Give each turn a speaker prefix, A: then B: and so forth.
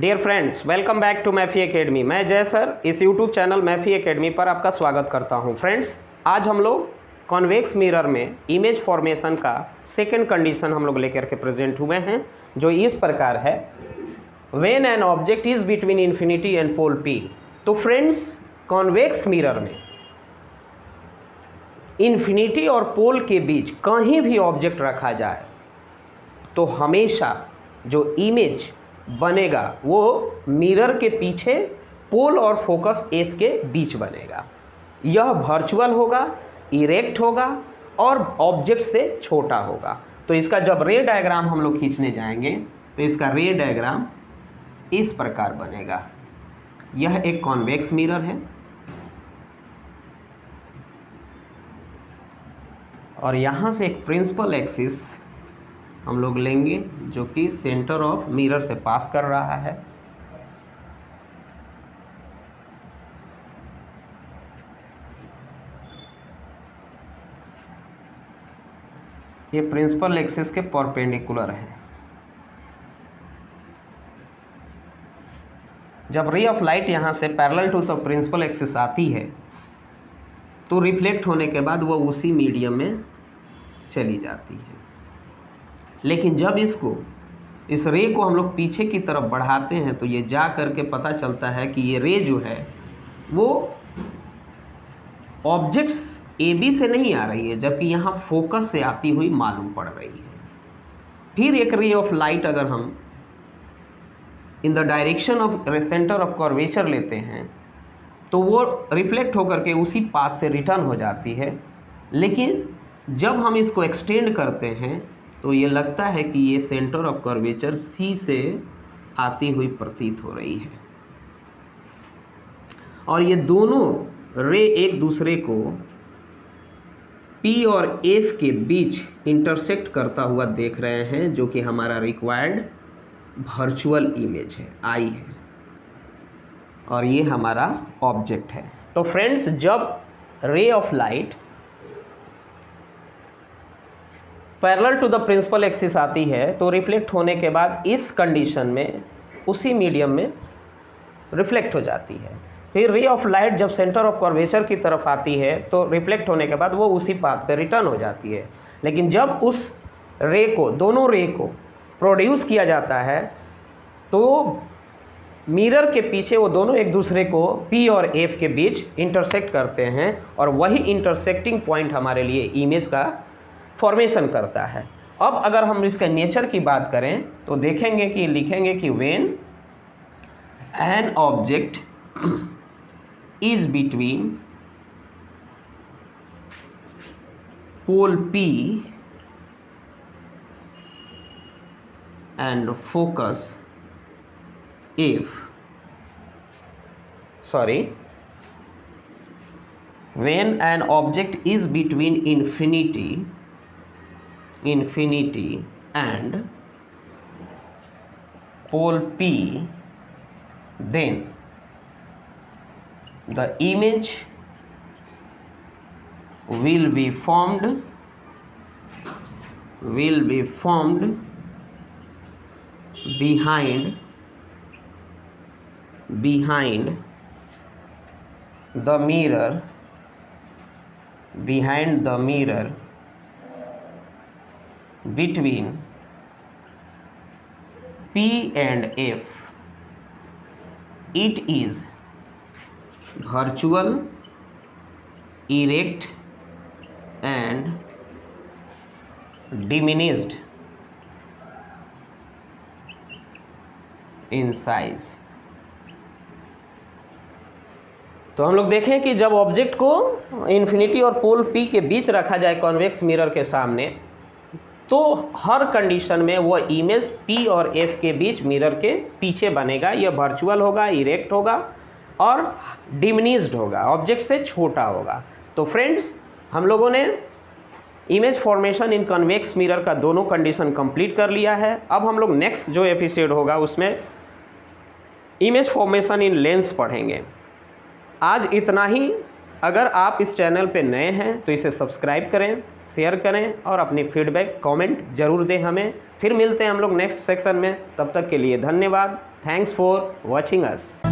A: Dear friends, welcome back to Maffy academy. मैं Jay sir इस YouTube channel मैफी academy पर आपका स्वागत करता हूं। फ्रेंड्स, आज हम लोग कॉन्वेक्स मिरर में इमेज फॉर्मेशन का सेकंड कंडीशन हम लोग लेकर के प्रेजेंट हुए हैं, जो इस प्रकार है, when an object is between infinity and pole P. तो फ्रेंड्स, कॉन्वेक्स मिरर में इन्फिनिटी और पोल के बीच कहीं भी ऑब्जेक्ट रखा जाए तो हमेशा जो इमेज बनेगा वो मिरर के पीछे पोल और फोकस एफ के बीच बनेगा। यह वर्चुअल होगा, इरेक्ट होगा और ऑब्जेक्ट से छोटा होगा। तो इसका जब रे डायग्राम हम लोग खींचने जाएंगे तो इसका रे डायग्राम इस प्रकार बनेगा। यह एक कॉन्वेक्स मिरर है और यहाँ से एक प्रिंसिपल एक्सिस हम लोग लेंगे जो कि सेंटर ऑफ मिरर से पास कर रहा है। ये प्रिंसिपल एक्सिस के परपेंडिकुलर है। जब रे ऑफ लाइट यहाँ से parallel to the principal axis आती है तो रिफ्लेक्ट होने के बाद वो उसी मीडियम में चली जाती है। लेकिन जब इस रे को हम लोग पीछे की तरफ बढ़ाते हैं तो ये जा करके पता चलता है कि ये रे जो है वो ऑब्जेक्ट्स ए बी से नहीं आ रही है, जबकि यहाँ फोकस से आती हुई मालूम पड़ रही है। फिर एक रे ऑफ लाइट अगर हम in the direction of centre of curvature लेते हैं तो वो रिफ्लेक्ट होकर के उसी पाथ से रिटर्न हो जाती है। लेकिन जब हम इसको एक्सटेंड करते हैं तो ये लगता है कि ये सेंटर ऑफ कर्वेचर सी से आती हुई प्रतीत हो रही है और ये दोनों रे एक दूसरे को P और F के बीच इंटरसेक्ट करता हुआ देख रहे हैं, जो कि हमारा रिक्वायर्ड वर्चुअल इमेज है, I है, और ये हमारा ऑब्जेक्ट है। तो फ्रेंड्स, जब ray of light parallel to the principal axis आती है तो रिफ्लेक्ट होने के बाद इस कंडीशन में उसी मीडियम में रिफ्लेक्ट हो जाती है। फिर रे ऑफ लाइट जब सेंटर ऑफ कर्वेचर की तरफ आती है तो रिफ्लेक्ट होने के बाद वो उसी पाथ पे रिटर्न हो जाती है। लेकिन जब उस रे को, दोनों रे को प्रोड्यूस किया जाता है तो मिरर के पीछे वो दोनों एक दूसरे को P और F के बीच इंटरसेक्ट करते हैं और वही इंटरसेक्टिंग पॉइंट हमारे लिए इमेज का फॉर्मेशन करता है। अब अगर हम इसके नेचर की बात करें तो देखेंगे कि लिखेंगे कि when an object is between pole P and focus F, when an object is between infinity and pole P, then the image will be formed behind the mirror between P and F. It is virtual, erect and diminished in size. तो हम लोग देखें कि जब object को infinity और पोल P के बीच रखा जाए कॉन्वेक्स मिरर के सामने, तो हर कंडीशन में वो इमेज P और F के बीच मिरर के पीछे बनेगा। यह वर्चुअल होगा, इरेक्ट होगा और डिमिनिश्ड होगा, ऑब्जेक्ट से छोटा होगा। तो फ्रेंड्स, हम लोगों ने इमेज फॉर्मेशन इन कॉन्वेक्स मिरर का दोनों कंडीशन कंप्लीट कर लिया है। अब हम लोग नेक्स्ट जो एपिसोड होगा उसमें इमेज फॉर्मेशन इन लेंस पढ़ेंगे। आज इतना ही। अगर आप इस चैनल पे नए हैं तो इसे सब्सक्राइब करें, शेयर करें और अपनी फीडबैक कमेंट ज़रूर दें हमें। फिर मिलते हैं हम लोग नेक्स्ट सेक्शन में। तब तक के लिए धन्यवाद। Thanks for watching us.